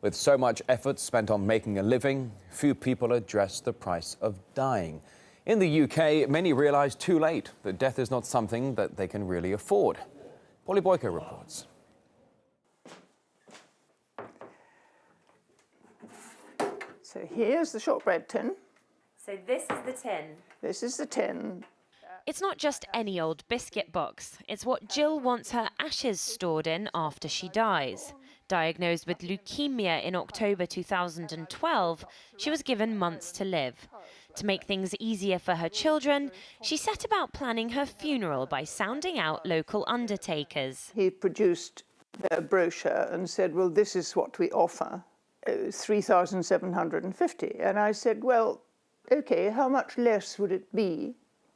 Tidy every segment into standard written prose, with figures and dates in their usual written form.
With so much effort spent on making a living, few people address the price of dying. In the UK, many realise too late that death is not something that they can really afford. Polly Boyko reports. So here's the shortbread tin. So this is the tin. This is the tin. It's not just any old biscuit box. It's what Jill wants her ashes stored in after she dies. Diagnosed with leukemia in October 2012, she was given months to live. To make things easier for her children, she set about planning her funeral by sounding out local undertakers. He produced a brochure and said, well, this is what we offer, 3,750. And I said, well, OK, how much less would it be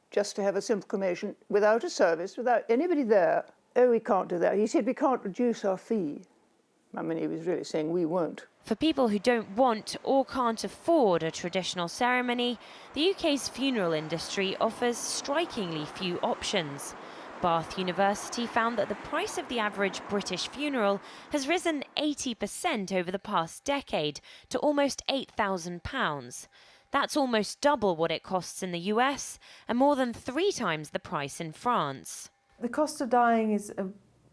just to have a simple cremation without a service, without anybody there? Oh, we can't do that. He said, we can't reduce our fee. I mean, he was really saying we won't. For people who don't want or can't afford a traditional ceremony, the UK's funeral industry offers strikingly few options. Bath University found that the price of the average British funeral has risen 80% over the past decade to almost £8,000. That's almost double what it costs in the US and more than 3 times the price in France. The cost of dying is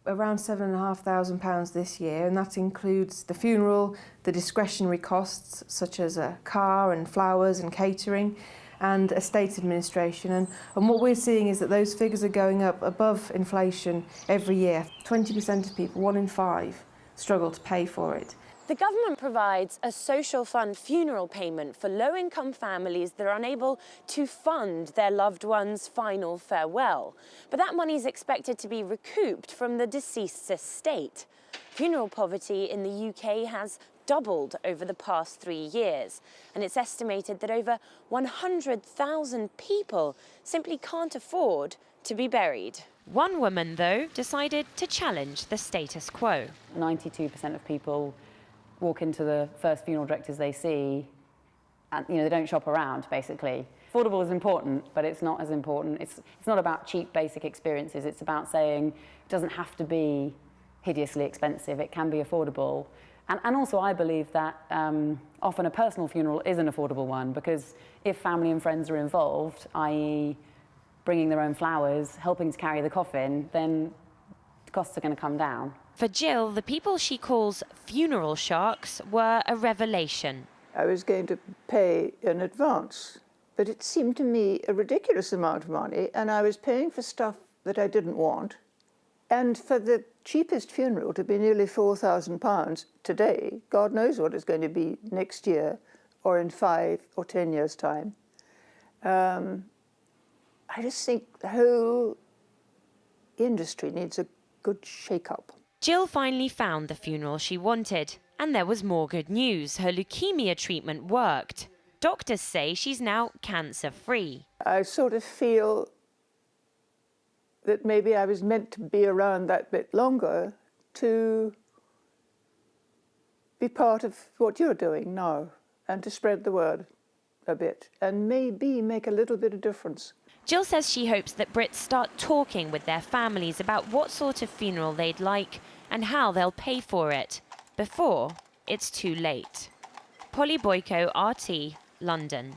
around £7,500 this year, and that includes the funeral, the discretionary costs such as a car and flowers and catering, and estate administration. And what we're seeing is that those figures are going up above inflation every year. 20% of people, 1 in 5, struggle to pay for it. The government provides a social fund funeral payment for low-income families that are unable to fund their loved one's final farewell. But that money is expected to be recouped from the deceased's estate. Funeral poverty in the UK has doubled over the past 3 years, and it's estimated that over 100,000 people simply can't afford to be buried. One woman, though, decided to challenge the status quo. 92% of people walk into the first funeral directors they see and they don't shop around, basically. Affordable is important, but it's not as important. It's not about cheap basic experiences. It's about saying it doesn't have to be hideously expensive, it can be affordable. And also I believe that often a personal funeral is an affordable one, because if family and friends are involved, i.e. bringing their own flowers, helping to carry the coffin, then the costs are going to come down. For Jill, the people she calls funeral sharks were a revelation. I was going to pay in advance, but it seemed to me a ridiculous amount of money, and I was paying for stuff that I didn't want. And for the cheapest funeral to be nearly £4,000 today, God knows what it's going to be next year or in 5 or 10 years' time. I just think the whole industry needs a good shake-up. Jill finally found the funeral she wanted, and there was more good news. Her leukemia treatment worked. Doctors say she's now cancer-free. I sort of feel that maybe I was meant to be around that bit longer to be part of what you're doing now and to spread the word a bit and maybe make a little bit of difference. Jill says she hopes that Brits start talking with their families about what sort of funeral they'd like and how they'll pay for it before it's too late. Polly Boyko, RT, London.